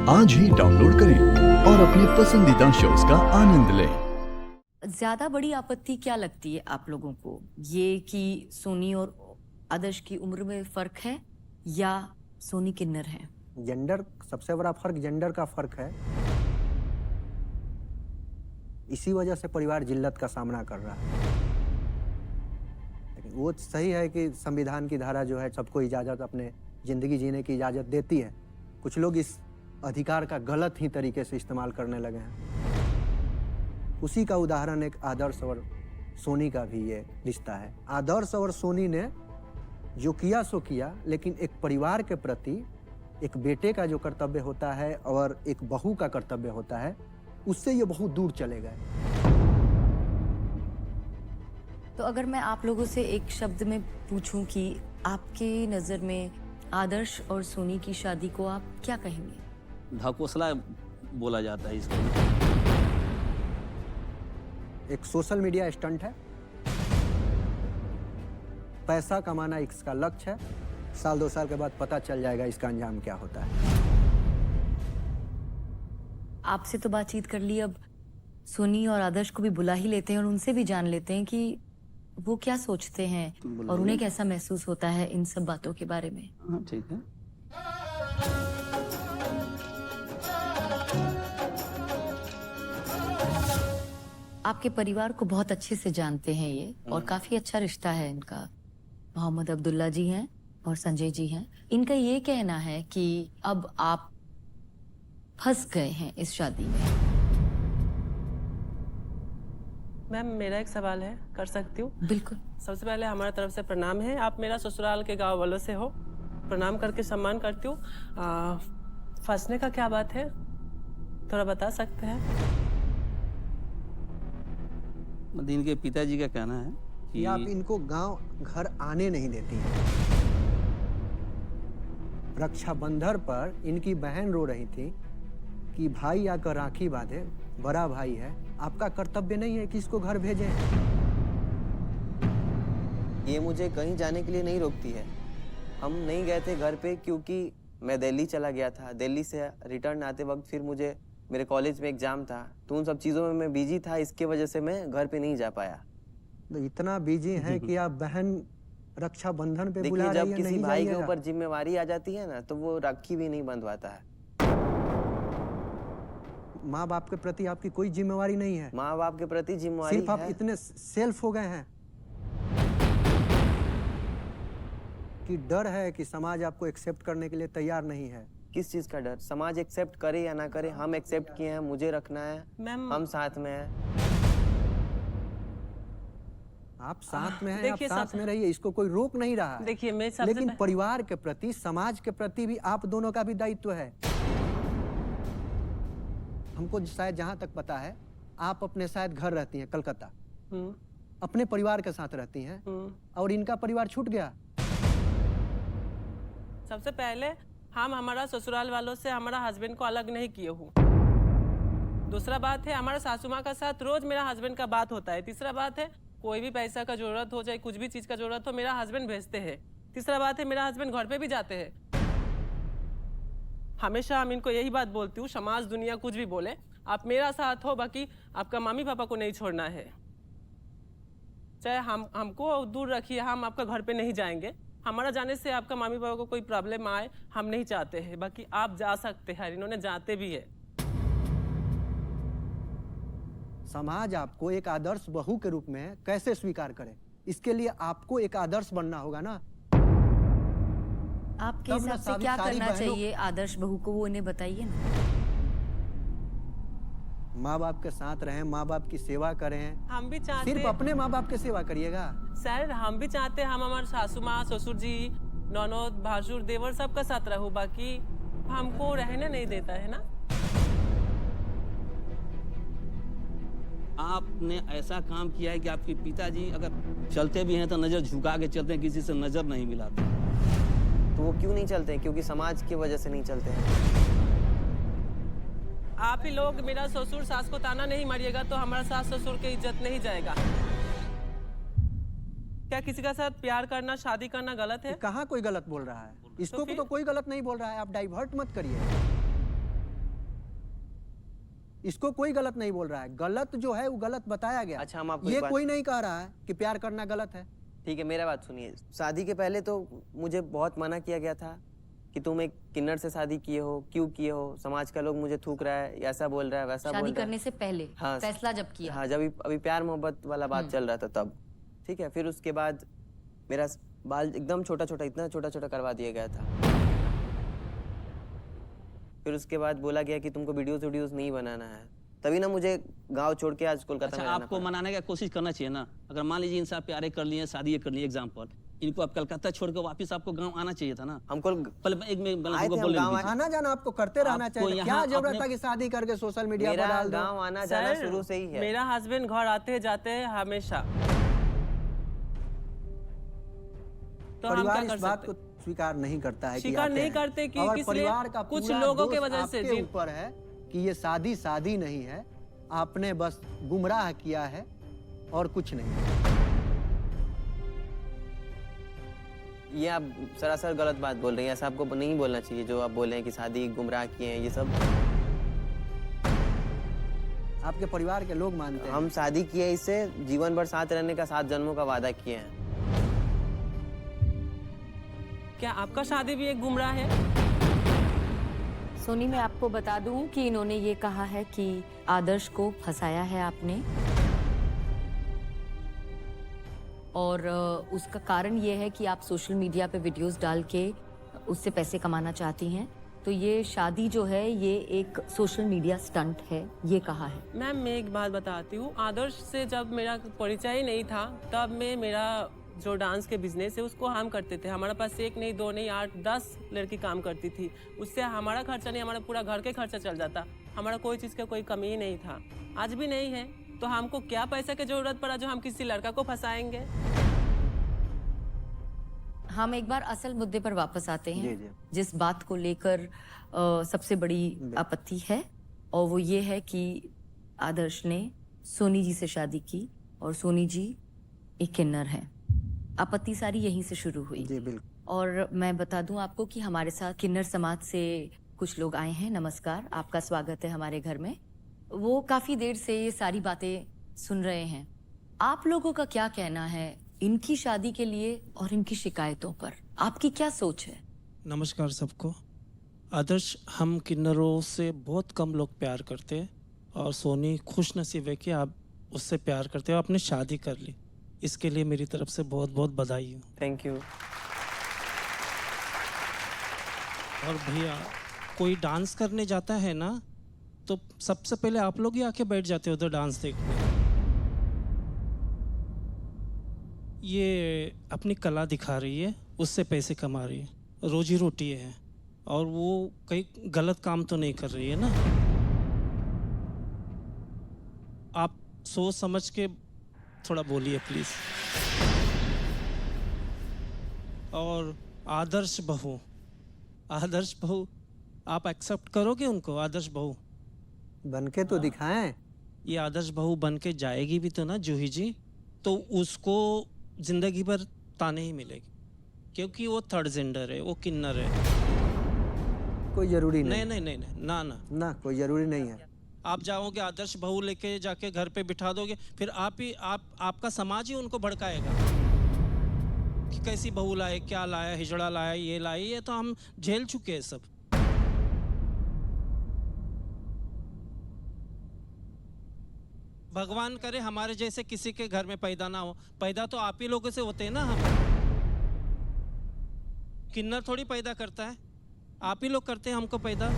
आज ही डाउनलोड करें और अपने पसंदीदा शोज का आनंद लें। ज्यादा बड़ी आपत्ति क्या लगती है आप लोगों को, ये कि सोनी और आदर्श की उम्र में फर्क है या सोनी किन्नर है? जेंडर, सबसे बड़ा फर्क जेंडर का फर्क है। इसी वजह से परिवार जिल्लत का सामना कर रहा है। लेकिन वो सही है कि संविधान की धारा जो है सबको इजाज़त, अपने ज़िंदगी जीने की इजाज़त देती है। कुछ लोग इस अधिकार का गलत ही तरीके से इस्तेमाल करने लगे हैं। उसी का उदाहरण एक आदर्श और सोनी का भी ये रिश्ता है। आदर्श और सोनी ने जो किया सो किया, लेकिन एक परिवार के प्रति एक बेटे का जो कर्तव्य होता है और एक बहू का कर्तव्य होता है, उससे ये बहुत दूर चले गए। तो अगर मैं आप लोगों से एक शब्द में पूछूं कि आपके नज़र में आदर्श और सोनी की शादी को आप क्या कहेंगे? ढकोसला बोला जाता है इसको। एक सोशल मीडिया स्टंट है, पैसा कमाना इसका लक्ष्य है। साल 2 साल के बाद पता चल जाएगा इसका अंजाम क्या होता है। आपसे तो बातचीत कर ली, अब सोनी और आदर्श को भी बुला ही लेते हैं और उनसे भी जान लेते हैं कि वो क्या सोचते हैं और उन्हें कैसा महसूस होता है इन सब बातों के बारे में। हाँ, ठीक है। आपके परिवार को बहुत अच्छे से जानते हैं ये, और काफी अच्छा रिश्ता है इनका। मोहम्मद अब्दुल्ला जी हैं और संजय जी हैं। इनका ये कहना है कि अब आप फंस गए हैं इस शादी में। मैम, मेरा एक सवाल है, कर सकती हूँ? बिल्कुल। सबसे पहले हमारी तरफ से प्रणाम है। आप मेरा ससुराल के गांव वालों से हो, प्रणाम करके सम्मान करती हूँ। फंसने का क्या बात है, थोड़ा बता सकते हैं? मदीन के पिताजी का कहना है कि आप इनको गांव घर आने नहीं देती हैं। रक्षाबंधन पर इनकी बहन रो रही थी कि भाई आकर राखी बांधे, बड़ा भाई है, आपका कर्तव्य नहीं है कि इसको घर भेजें। ये मुझे कहीं जाने के लिए नहीं रोकती है। हम नहीं गए थे घर पे क्योंकि मैं दिल्ली चला गया था। दिल्ली से रिटर्न आते वक्त फिर मुझे मेरे कॉलेज में एग्जाम था, तो उन सब चीज़ों में मैं बिजी था। इसके वजह से मैं घर पे नहीं जा पाया। तो इतना बिजी है कि आप बहन रक्षाबंधन पे बुला देखिए, रही जब है, किसी नहीं भाई के जाइएगा। ऊपर जिम्मेवारी आ जाती है ना, तो वो राखी भी नहीं बंधवाता है। माँ बाप के प्रति आपकी कोई जिम्मेवारी नहीं है। माँ बाप के प्रति जिम्मेवारी सिर्फ आप है। इतने सेल्फ हो गए हैं कि डर है कि समाज आपको एक्सेप्ट करने के लिए तैयार नहीं है। किस चीज़ का डर? समाज एक्सेप्ट करे या ना करे, हम एक्सेप्ट किए हैं, मुझे रखना है, मैम, हम साथ में हैं। आप साथ में हैं, आप देखिए, साथ में रहिए, इसको कोई रोक नहीं रहा है। देखिए, मैं सबसे लेकिन परिवार के प्रति, समाज के प्रति भी आप दोनों का भी दायित्व है। हमको शायद जहां तक पता है, आप अपने शायद घर रहती हैं कलकत्ता, अपने परिवार के साथ रहती हैं, और इनका परिवार छूट गया। सबसे पहले हम हमारा ससुराल वालों से हमारा हस्बैंड को अलग नहीं किए हूँ। दूसरा बात है, हमारा सासू माँ का साथ रोज मेरा हस्बैंड का बात होता है। तीसरा बात है, कोई भी पैसा का जरूरत हो, चाहे कुछ भी चीज का जरूरत हो, मेरा हस्बैंड भेजते हैं। तीसरा बात है, मेरा हस्बैंड घर पे भी जाते हैं। हमेशा हम इनको यही बात बोलती हूँ, समाज दुनिया कुछ भी बोले, आप मेरा साथ हो, बाकी आपका मम्मी पापा को नहीं छोड़ना है। चाहे हमको दूर रखिए, हम आपका घर पे नहीं जाएंगे। हमारा जाने से आपका मम्मी पापा को कोई प्रॉब्लम आए, हम नहीं चाहते हैं। बाकी आप जा सकते हैं, इन्होंने जाते भी है। समाज आपको एक आदर्श बहू के रूप में कैसे स्वीकार करे, इसके लिए आपको एक आदर्श बनना होगा ना। आपके हिसाब से क्या करना चाहिए आदर्श बहू को, वो इन्हें बताइए ना। माँ बाप के साथ रहें, माँ बाप की सेवा करें। हम भी चाहते, सिर्फ अपने माँ बाप की सेवा करिएगा। सर हम भी चाहते हैं हम हमारे सासू माँ, ससुर जी, ननद, भासुर, देवर सबका साथ रहूं, बाकी हमको रहने नहीं देता है ना। आपने ऐसा काम किया है कि आपके पिताजी अगर चलते भी हैं तो नजर झुका के चलते हैं, किसी से नजर नहीं मिलाते। तो वो क्यों नहीं चलते हैं? क्योंकि समाज की वजह से नहीं चलते हैं। आप ही लोग मेरा ससुर सास को ताना नहीं मारिएगा तो हमारा सास ससुर की इज्जत नहीं जाएगा। क्या किसी का साथ प्यार करना, शादी करना गलत है? कहाँ कोई गलत बोल रहा है? इसको तो कोई गलत नहीं बोल रहा है। आप डाइवर्ट मत करिए। इसको कोई गलत नहीं बोल रहा है, गलत जो है वो गलत बताया गया। अच्छा, हम आपको ये एक बात- कोई नहीं कह रहा है कि प्यार करना गलत है। ठीक है, मेरा बात सुनिए। शादी के पहले तो मुझे बहुत मना किया गया था कि तुम एक किन्नर से शादी किए हो, क्यों किए हो, समाज का लोग मुझे थूक रहा है, ऐसा बोल रहा है, वैसा बोल शादी रहा है। करने से पहले हाँ, फैसला जब किया। हाँ, जब अभी प्यार मोहब्बत वाला बात चल रहा था तब। ठीक है, फिर उसके बाद मेरा बाल एकदम छोटा छोटा, इतना छोटा छोटा करवा दिया गया था। फिर उसके बाद बोला गया कि तुमको वीडियोस नहीं बनाना है, तभी ना मुझे गांव छोड़ के आज कोलकाता अच्छा, में रहना आपको पड़ा। मनाने का कोशिश करना चाहिए ना। अगर मान लीजिए इनसे आप प्यारे कर लिए, शादी कर लिए, एग्जाम्पल, इनको आप कलकत्ता छोड़ के वापस आपको गांव आना चाहिए था ना। हमको पहले एक में आए थे हम गाँव, आना जाना आपको करते रहना आपको चाहिए, क्या यहाँ जरूरत अपने- था कि शादी करके सोशल मीडिया पर मेरा डाल दो। गांव आना जाना सर, शुरू से ही है। मेरा हस्बैंड घर आते जाते हैं हमेशा। तो हम परिवार क्या कर इस बात सकते? को स्वीकार नहीं करता है कि स्वीकार आते नहीं हैं। करते कि और किस परिवार लिए? का कुछ पूरा लोगों के दोष वजह से आपके जी। ऊपर है कि ये शादी नहीं है, आपने बस गुमराह किया है और कुछ नहीं। ये आप सरासर गलत बात बोल रही हैं, ऐसा आपको नहीं बोलना चाहिए जो आप बोले हैं कि शादी गुमराह किए हैं, ये सब। आपके परिवार के लोग मानते हैं। हम शादी किए इससे जीवन भर साथ रहने का 7 जन्मों का वादा किए हैं। क्या आपका शादी भी एक गुमराह है? सोनी, मैं आपको बता दूं कि इन्होंने ये कहा है कि आदर्श को फंसाया है आपने, और उसका कारण ये है कि आप सोशल मीडिया पे वीडियोस डाल के उससे पैसे कमाना चाहती हैं। तो ये शादी जो है ये एक सोशल मीडिया स्टंट है, ये कहा है। मैम, मैं एक बात बताती हूँ। आदर्श से जब मेरा परिचय ही नहीं था, तब मैं मेरा जो डांस के बिजनेस है उसको हम करते थे। हमारे पास 1 नहीं 2 नहीं 8 10 लड़की काम करती थी। उससे हमारा खर्चा नहीं, हमारा पूरा घर के खर्चा चल जाता। हमारा कोई चीज़ का कोई कमी ही नहीं था, आज भी नहीं है। तो हमको क्या पैसे की जरूरत पड़ा जो हम किसी लड़का को फंसाएंगे? हम एक बार असल मुद्दे पर वापस आते हैं। जी, जी। जिस बात को लेकर सबसे बड़ी आपत्ति है, और वो ये है कि आदर्श ने सोनी जी से शादी की और सोनी जी एक किन्नर है। आपत्ति सारी यहीं से शुरू हुई। जी बिल्कुल। और मैं बता दूं आपको कि हमारे साथ किन्नर समाज से कुछ लोग आए हैं। नमस्कार, आपका स्वागत है हमारे घर में। वो काफी देर से ये सारी बातें सुन रहे हैं। आप लोगों का क्या कहना है इनकी शादी के लिए और इनकी शिकायतों पर? आपकी क्या सोच है? नमस्कार सबको। आदर्श, हम किन्नरों से बहुत कम लोग प्यार करते हैं और सोनी खुश नसीब है कि आप उससे प्यार करते हो, आपने शादी कर ली। इसके लिए मेरी तरफ से बहुत बहुत बधाई हो। Thank you. और भैया, कोई डांस करने जाता है ना तो सबसे पहले आप लोग ही आके बैठ जाते हो उधर डांस देखने। ये अपनी कला दिखा रही है, उससे पैसे कमा रही है, रोजी रोटी है, और वो कहीं गलत काम तो नहीं कर रही है ना। आप सोच समझ के थोड़ा बोलिए प्लीज। और आदर्श बहू आप एक्सेप्ट करोगे उनको? आदर्श बहू बनके तो दिखाएं। ये आदर्श बहू बन के जाएगी भी तो ना जूही जी, तो उसको जिंदगी भर ताने ही मिलेगी, क्योंकि वो थर्ड जेंडर है, वो किन्नर है। कोई जरूरी नहीं। नहीं, ना कोई जरूरी नहीं है। आप जाओगे आदर्श बहू लेके जाके घर पे बिठा दोगे, फिर आपका समाज ही उनको भड़काएगा कि कैसी बहू लाए, क्या लाया, हिजड़ा लाया, ये लाई। ये तो हम झेल चुके हैं सब। भगवान करे हमारे जैसे किसी के घर में पैदा ना हो। पैदा तो आप ही लोगों से होते हैं ना। हम किन्नर थोड़ी पैदा करता है, आप ही लोग करते हैं हमको पैदा।